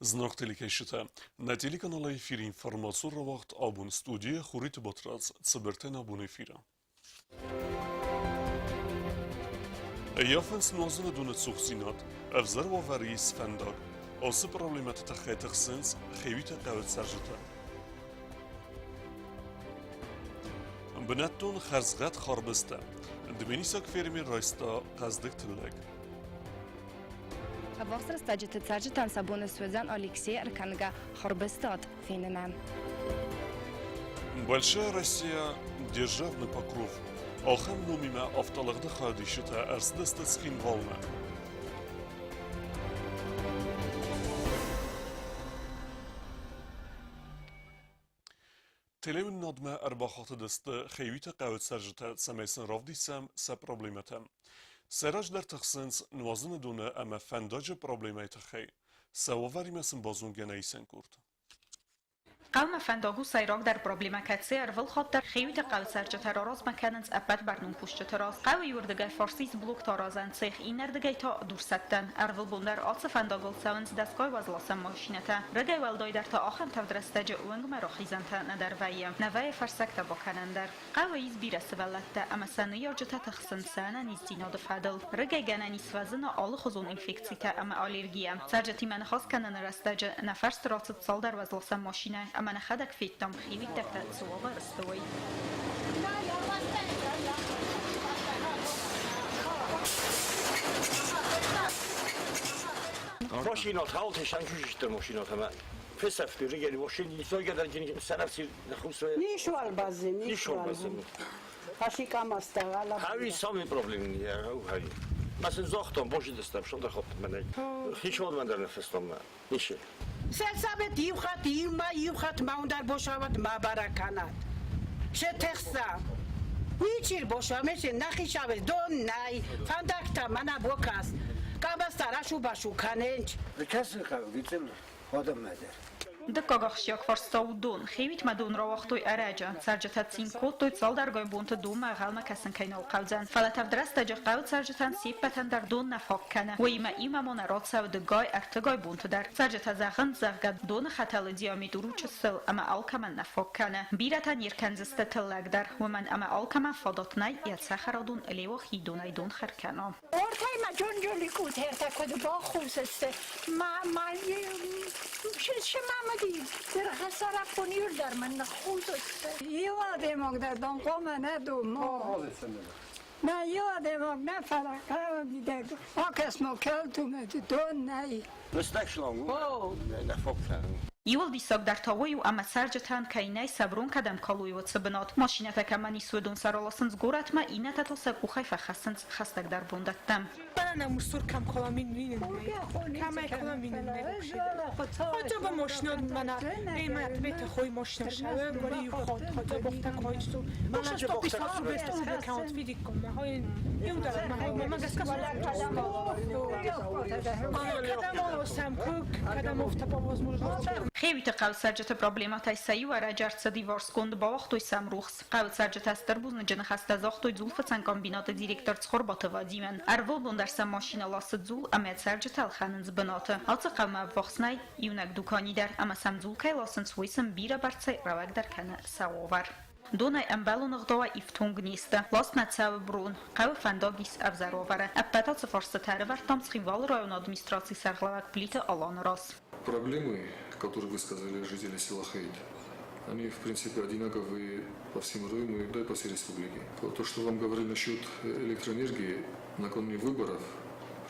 Знак телекешите. На телеканала эфир информацию вақт абун студия хурит батрац цыбертен абун эфира. Яфенс нуазына дуны цухзинат, авзар ва варис фандаг. Осы проблематы тахайтық сенс, хевита қавет саржыта. Бінаттон харзғат харбысты. Дменисак фермер райста қаздық тілләк. Авахсар стаджеты царжитан сабуны сөзен Алексей Арканга харбыстат фенена. Большая Россия – державный покров. Алхам нумима автологды хадишита арсдасты схин волна. Телевин надма арбахаты дасты хейвита қавет саржита самайсын равдисам са проблематам. Сараж در تخصنس نوازن دونه اما فنداج پروبلیمای تخی سواری مسن بازون گنایسن کرد. قوم فنداگو سیراک در پروبلیمکاتسی ارول خود در خیویت قوی سرچه تراراز مکننز اپد برنون پوشت تراز قوی یوردگای فارسیز بلوک تارازن سیخ این اردگای تا دور ستن ارول بوندر آتس فنداگل سوانز دستگای وزلاسن ماشینتا رگای والدای در تا آخم تودرستج اونگ مراخیزن تا ندر ویم نوای فرسکتا باکنندر قوی ایز بیرست ولدتا اما سنوی جتا تخصن سانا نیز دیناد فدل رگای گنانی سوازن آل خزون انفکسیتا اما آلرگیم سرجتی من خاص کنن رستج نفر ستراتت سال در وزلاسن ماشینه اما نخدك في التم خيوي تكتات سوابا رستوي ماشينات حالتشان شوشتر ماشينات هما فسف رجالي ماشين يسوي قدر جني سنفسي نخوص نيشوال بازي نيشوال هاشي كاماستا هاوي سامي بروبلم يا هاي مثلا زاختم باشی دستم شون در خواب من هیچ وقت من در نفستم نیشه سلسبت یو خط ما اون در باشواد ما برکنات چه تخسم هیچی باشوامش نخی شود دون نای فندکتا من بوکاست کابستراشو باشو کننج کسی قویتل خودم مدر دکاغخشیاک فرستاودون خیویت مدون را وقتوی اراجا سرجتت سینکوت توی سال در گای بونت دوم اغلم کسن کینال قوزن فلتف درست جا قود سرجتن سیبتن در دون نفاق کنه و ایما من راد سود گای ارتگای بونت در سرجت زغن زغد دون خطل دیامی درو چسل اما آلکمن نفاق کنه بیرتن یرکنزست تلگ در و من اما آلکمن فادات نای یاد سخرادون الیو خیدونای دون خرکنام ورتای ما جنجولی کود هرتا کد با خوزسته ما شمامدی در خسارا کنیر در من خوزسته یواده مقدردان قوم ندو ما نه یواده مقدر فرقه دیده آکس مکل تو مدون نی نستکشلانگو نفاق کنم یول دیساک در تاوی و اما سرجتان کینای صبرون کدم کالوی و تبنات ماشینتا کمانی سودون سرالاسنز گورت ما اینتا تا سکوخای فخستنز خستک در بوندتم بنا مستور کم کلامین وینن کم کلامین نمیشه خدا با ماشینات منا ایمت بیت خوی ماشین شده ولی خدا بخته کایستو ماشین تو پیساسو بیست او بکانت ویدی کن های یون دارم ما گسکاس کدام آسم کوک کدام افت باز مولد خیویت قوت سرجت پروبلیمات سایی و راجرت دیوارس کند با وقتوی سمروخس قوت سرجت استر بوزن جن خسته زاختوی زولف تن کامبینات دیرکتر تخور با توادیمن ارول بوندر سم ماشین لاست زول امید سرجت الخاننز بناته آت قوم وقسنای یونک دوکانی در اما سم زول که لاسنس ویسم بیره برتسای روک در کنه سواور دونای امبالو نغدوا ایفتونگ نیسته لاست نتساو برون قو فنداگیس افزارواره اپتات سفارسته تاره ورتام سخیوال رایون ادمنستراسی سرغلوک پلیت آلان راست Проблемы, которые высказали жители села Хаид, они, в принципе, одинаковые по всему району, да и по всей республике. То, что вам говорили насчет электроэнергии накануне выборов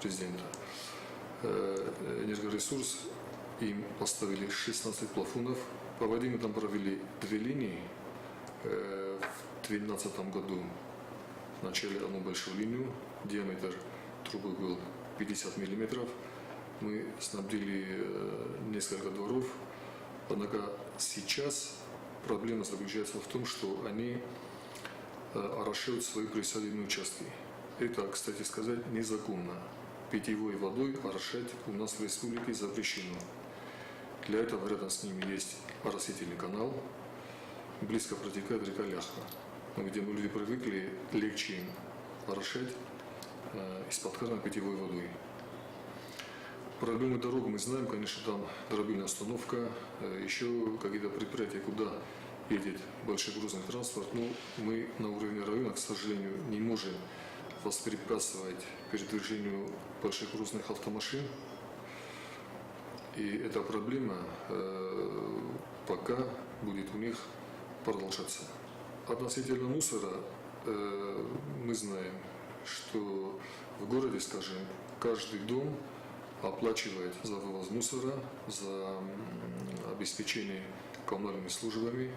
президента, энергоресурс им поставили 16 плафонов, по воде мы там провели 2 линии, в 2012 году начали одну большую линию, диаметр трубы был 50 миллиметров, мы снабдили несколько дворов, однако сейчас проблема заключается в том, что они орошают свои присадебные участки. Это, кстати сказать, незаконно. Питьевой водой орошать у нас в республике запрещено. Для этого рядом с ними есть оросительный канал, близко протекает река Ляхка, где люди привыкли легче им орошать из-под крана питьевой водой. Проблемы дорог мы знаем, конечно, там дорогая остановка, еще какие-то предприятия, куда едет большегрузный транспорт. Но мы на уровне района, к сожалению, не можем воспрепятствовать передвижению большегрузных автомашин. И эта проблема пока будет у них продолжаться. Относительно мусора мы знаем, что в городе, скажем, каждый дом оплачивает за вывоз мусора, за обеспечение коммунальными службами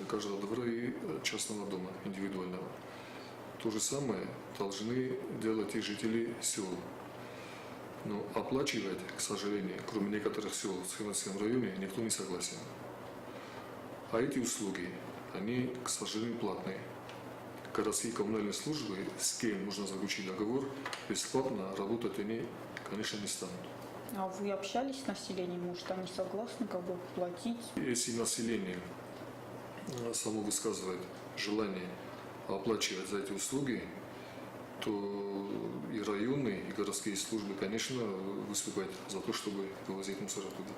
каждого двора и частного дома, индивидуального. То же самое должны делать и жители сел. Но оплачивать, к сожалению, кроме некоторых сел в Схематском районе, никто не согласен. А эти услуги, они, к сожалению, платные. Городские коммунальные службы, с кем можно заключить договор, бесплатно работать они, конечно, не станут. А вы общались с населением, может, они согласны платить? Если население само высказывает желание оплачивать за эти услуги, то и районные, и городские службы, конечно, выступают за то, чтобы вывозить мусор оттуда.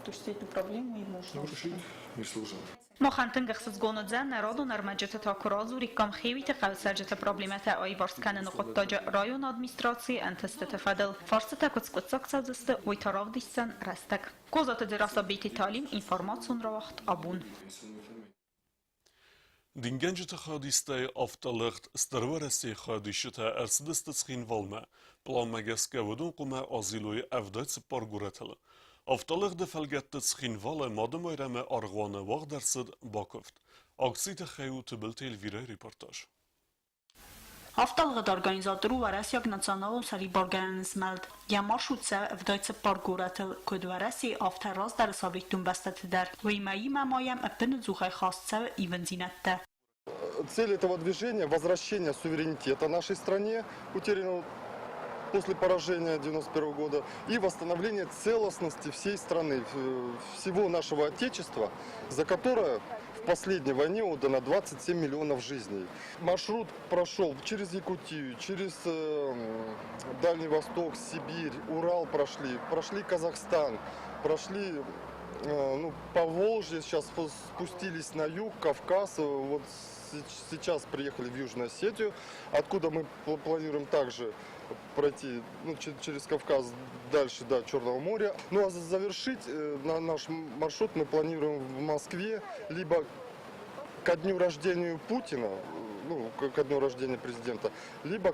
То есть эту проблему и можно решить несложно. Մոխանտն գխսզգոնոձան նարոդու նարմաջետը թակուրազուրի կամ խիվիթը խավսաջետը պրոբլեմատը այվարսկանը նխոտտոջը ռայոն ադմիստրացի ընթստը ֆադել ֆարսը կուցկուցակցածստը ոյթարավ դիսցան ռաստակ կոզատը դերասաբիթի տալին ինֆորմացիոն ռավախտ աբուն Դինգենջը խադիստե ավտալղտ ստրվարեսի խադիշը էրսդստը ցխինվալմը պլանմագեսկավդուն կումը ազիլոյի ավդայցը պարգուրետելը Ավտալղդը ֆալգետը ցխինվալը մադմոյրամը արղվանը վաղ դարսդ բակովտ ակցիթը խեյութը բլտել վիրայ ռիպորտաժ Avtalığıd organizatoru Varasyak Nacionalul Sariborganizmeld. Ja maršrutce v Deutsche Parkuratel Kodvarasi avtaraz dar sabriktun bestetider. Vejmeyi memayem epin zuhay khasce и вензинетте. Цель этого движения – возвращение суверенитета нашей стране, утерянного после поражения 1991 года, и восстановление целостности всей страны, всего нашего Отечества, за которое в последней войне отдано 27 миллионов жизней. Маршрут прошел через Якутию, через Дальний Восток, Сибирь, Урал прошли Казахстан, прошли по Волжье, сейчас спустились на юг, Кавказ, вот сейчас приехали в Южную Осетию, откуда мы планируем также пройти через Кавказ дальше до Черного моря. Ну а завершить наш маршрут мы планируем в Москве, либо ко дню рождения Путина, ко дню рождения президента, либо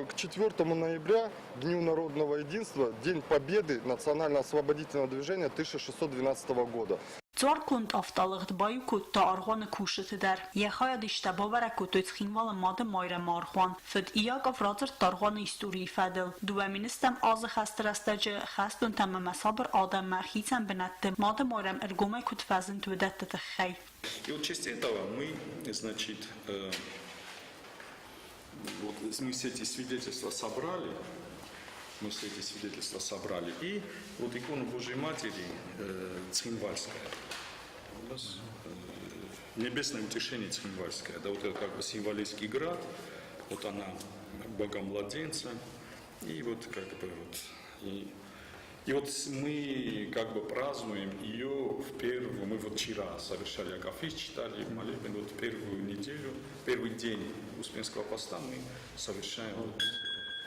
к 4 ноября, Дню народного единства, День Победы национально-освободительного движения 1612 года. Ծորքունդ ավտալղդ բայուկուտ та արղանը քուշըտ դար Եխայա դիշտաբովարակուտույց խինվալը մադը մայրը մարխوان Ֆդ իակ ավրածր տարղանը իստուրի ֆադել Դուվեմինստեմ ազը խաստրաստաջը խաստուն տամը մասաբր ադամը խիցան բնատտը մադը морем эргуме кутфазен тудетте тхай. И вот в части этого мы, значит, мы все эти свидетельства собрали. И вот икону Божьей Матери Цхинвальская. У нас небесное утешение Цхинвальская. Да, вот это как бы символический град. Вот она Бога-младенца. И вот как бы вот. И вот мы как бы празднуем ее в первую, мы вот вчера совершали Агафист, читали молебен, вот первую неделю, первый день Успенского поста мы совершаем вот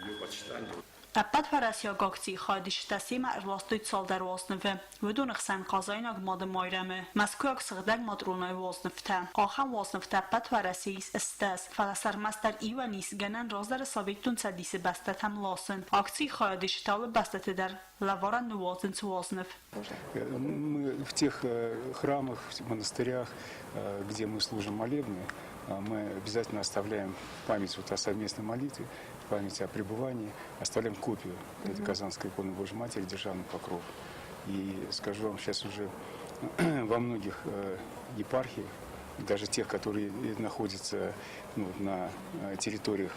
ее почитание. Ապատ վարասյագակցի խայդիշտասիմը ռոստույց սալդարվոսնվը, վդունық սան qazaynak madı mayrəmi, Moskvak sığdag madrunay vosnıfta, Axan vosnıfta apat varasiyis istas, falasarmastar ivanis gənən razları sabiktun sadisi bəstətəm lasın, akci xayadiştalı bəstətidər, lavaran nüvazın vosnıf. Мы в тех храмах, в монастырях, где мы служим молебны, мы обязательно оставляем память о совместной молитве, память о пребывании, оставляем копию этой Казанской иконы Божьей Матери, державный покров. И скажу вам, сейчас уже во многих епархиях, даже тех, которые находятся на территориях,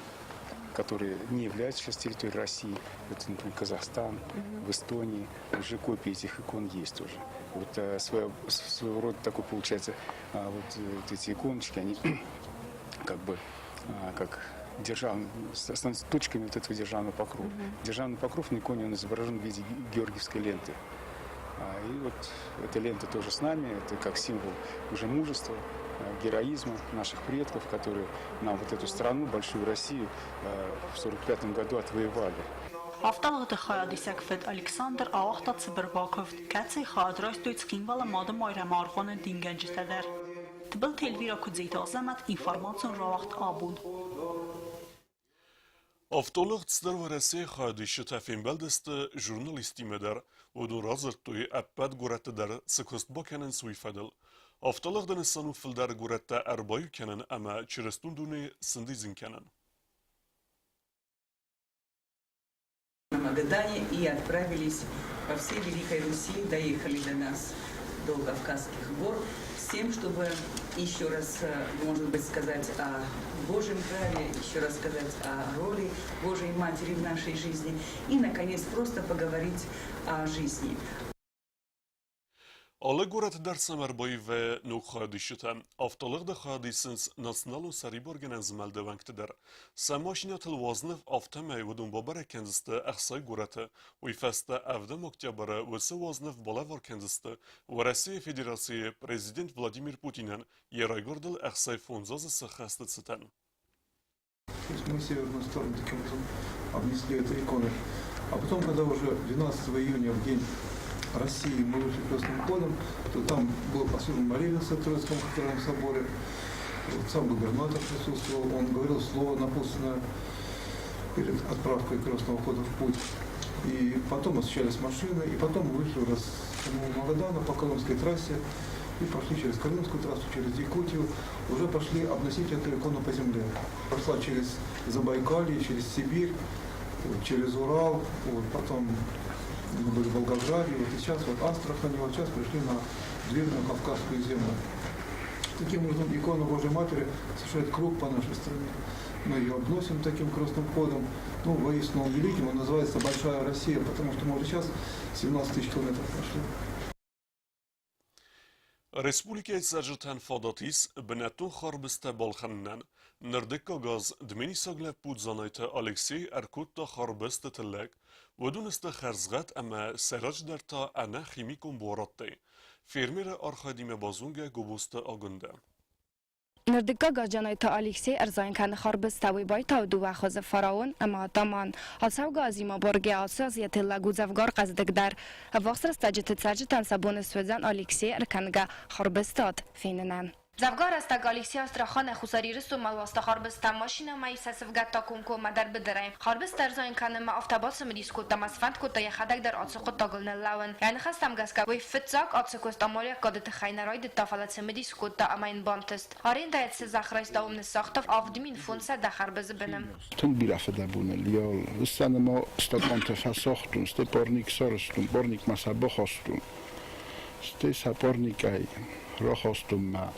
которые не являются сейчас территорией России, это, например, Казахстан, в Эстонии, уже копии этих икон есть уже. Вот своего рода такой получается, вот эти иконочки, они как бы как становятся точками вот этого державного покрова. Державный покров на иконе он изображен в виде георгиевской ленты. И вот эта лента тоже с нами, это как символ уже мужества, героизма наших предков, которые нам вот эту страну, большую Россию, в 1945 году отвоевали. Haftalıqda xayadisəkfed Aleksandr Ağda Tsiberbakov kəci xadrastույց քինվալը մադը մայրամարղոնը դինգենջտədər. Տբել telvira kudzita zamat informatsiyon ravat abun. Avtolog tsdrvarasi xadişi tafin beldeste jurnalisti medar و دو رازرت توی اپد گرت در سکست با کنن سوی فدل. Avtolog دنستانو فلدر گرت اربایو کنن اما چرستون دونه سندیزین کنن. На Магадане и отправились по всей Великой Руси, доехали до нас, до Кавказских гор, с тем, чтобы еще раз, может быть, сказать о Божьем праве, еще раз сказать о роли Божьей Матери в нашей жизни и, наконец, просто поговорить о жизни. Alle gurët dersem erboj ve nuk xadişitem. Avtalık da xadisins nasyonalun sariborgenen zmeldevenk der. Semaşinat الوزنف avteme ودون babara kendiste exsay gurete. Uy feste evde moktebara ve se waznef balavar kendiste. Ve Rusiya Federasyası Prezident Vladimir Putin'en yeraygordil exsay fonzazı sıxastet siten. Мы северную сторону таким образом обнесли этой иконой. А потом, когда уже 12 июня, в день России, мы вышли крестным ходом, то там был осужден молебен в Троицком кафедральном соборе. Сам губернатор присутствовал, он говорил слово напутственное перед отправкой крестного хода в путь. И потом освещались машины, и потом мы вышли уже с Магадана по Колымской трассе и пошли через Колымскую трассу, через Якутию, уже пошли обносить эту икону по земле. Прошла через Забайкалье, через Сибирь, через Урал, вот, потом мы были в Волгограде, вот и сейчас вот Астрахань, вот сейчас пришли на длинную Кавказскую землю. Таким образом, икона Божьей Матери совершает круг по нашей стране. Мы ее обносим таким крестным ходом. Ну, воистину он великий, он называется Большая Россия, потому что мы уже сейчас 17 тысяч километров прошли. Respublikayt Serjeten Fadatis Benetton Kharbiste Balkhanen Nerdeka Gaz Dmeni Sagle Pudzanayte Alexey Erkutta Kharbiste Tellek ودونسته خرزغت اما سراج در تا انا خیمیکون بوراته فرمیر آرخادیم بازونگه گوبوسته آگنده نردگا گاجانایتا الکسی ارزاینکن خاربستاوی بایتا و دو وخوز فراون اما تامان حالساو گازیما برگه آسازیت لگوزفگار قزدگ در واخصر استاجت سرجتان سابون سوزن الکسی ارکنگا خاربستاد فیننن زفگار است گالیکسی استراخان خساری رسو مالواستا خاربست ماشینا مای سسفگت تا کنکو مدر بدریم خاربست ارزاین کنه ما افتاباس مدیسکو تا مسفند کو تا یخدک در آتسقو تاگلن لاون یعنی خستم گسکا وی فتزاک آتسقو استامالیا کادت خینرای د تافلت مدیسکو تا امین بانتست هارین دایت سه زخرایست اومن ساختف آفدمین فونسه د خربز بنم تون بیرفته بونه لیال استن ما استادانت فساختون است پارنیک سارستون پارنیک مسابقه خواستون است سپارنیکای راه خواستم ما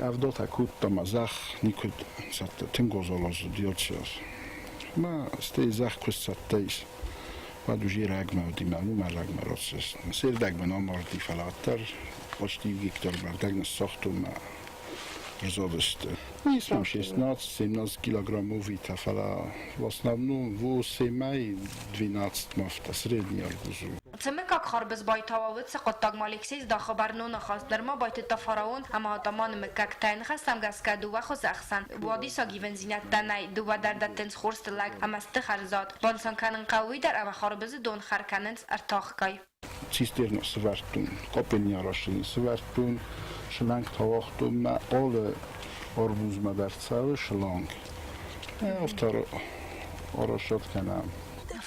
Avdot akut tamazach nikud sat tingozolos diotsios. Ma stay zach kusatteis. Vadu giragma di manu malagma rosses. Sirdagma nomor di falatar. Osti Viktor Bardagna sochtum rezodest. Nisam 16-17 kg vita fala. В основном 8 12 mafta средний арбузу. سمکا خاربز بایتاوت سقطاگ مالکسیز دا خبرنون خواست در ما بایت تا فراون اما تامان مکک تاین خستم گسکا دو و خوز اخسن وادی ساگی ونزینت دنای دو و در دتنس خورست لگ اما استخرزاد بانسان کنن قوی در اما خاربز دون خرکننس ارتاخ کای Cisterna svartun, kopenjarashin svartun, schlank tawachtun ma alle arbuz ma bertsawe schlank. Aftar arashot kanam.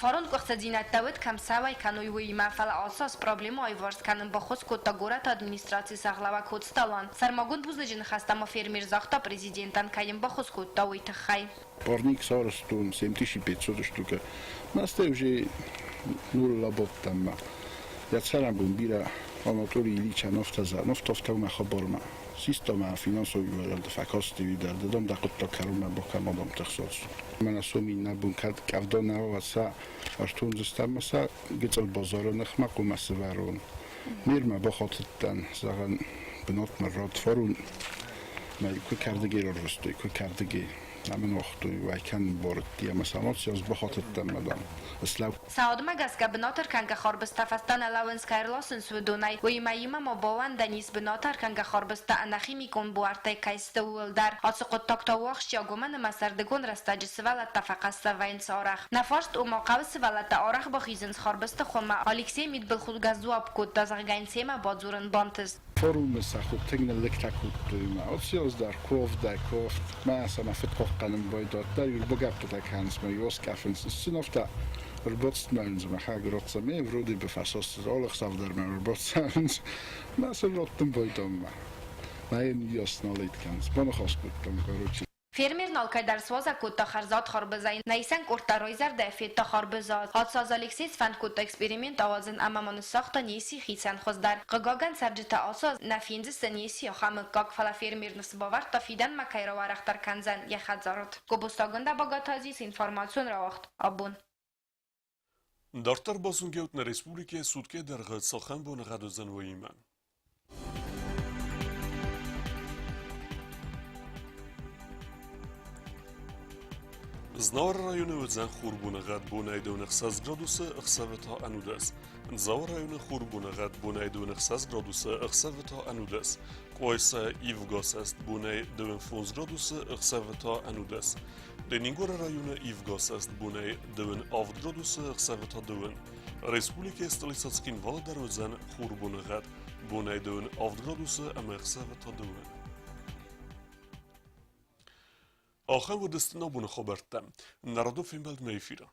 فارون وقت زینت داود کم سوای کنوی وی مفعل اساس پروبلم ای ورس کنن با خود کوتا گورت ادمنستراسی ساغلاوا کوتستالان سرماگون بوزنجن خستم فرمیر زاختا президентан каим با خود کوتا وی تخای Парник сарстун 7500 штука. Насте уже нул лабот там. Я царам бун бира Анатолий Ильич нафтовтаума хабарма. Система финансовый вариант факости видар. Дадам дакотта карума бо камадам тахсос. Мана сомина бун кад кавдона васа аштун застамаса гецал базара нахмаку масварон. Мирма бо хотттан заган бнот марот фарун. Май ку кардеги ростой ку кардеги من وقتی وایکن بردی مسامات یاز بخاطر مدام اسلام سعاد مگس که بناتر کنگ خاربسته فستان الاونس کایرلاسن سودونای و یمایما ما باون دنیس بناتر کنگ خاربسته انخی میکن بوارته کایسته ولدر آسقط تاکتا وخش یا گمن مسردگون رستاج سوالت تفقست وین سارخ نفرست او موقع سوالت آرخ با خیزنس خاربسته خما آلیکسی مید بالخود گزواب کود دازغگین سیما بازورن بانتز فروم سخت تگن لکتاکوت ما آسیاز در کوف در کوف ما اصلا فکر کنم باید در یول بگفت تا کنس ما یوز کافنس سنفتا ربطت مالنز ما خاگ رقص می ورودی به فساس رالخ سال در من ربطت ما اصلا ربطم باید ما این یاس نالیت کنس ما نخواست بودم کاروچی Фермер налкай дар своза кутта харзат харбазайн найсан курта ройзар дафет та харбазат хатсаз Алексей фан кутта эксперимент авазын амамон сахта неси хитсан хоздар гагаган саржита асаз нафинзи санеси хам как фала фермер насбавар та фидан макайра варахтар канзан я хазарат гобустаганда багатазис информацион равахт абун Дартар босунгеут на республике сутке дар гыцалхан бон гадозан воиман Знавар районы өтзен хурбунагат бонайда 19 градусы ықсавыта анудас. Нзавар районы хурбунагат бонайда 19 градусы ықсавыта анудас. Койса Ивгасаст бонай 19 градусы ықсавыта анудас. Ленингор районы Ивгасаст бонай 19 градусы ықсавыта дувын. Республика столицацкин Володар өтзен хурбунагат бонай 19 градусы ықсавыта дувын. آخر و دست نبونه خبرتم نرادو فیلم بلد میفیره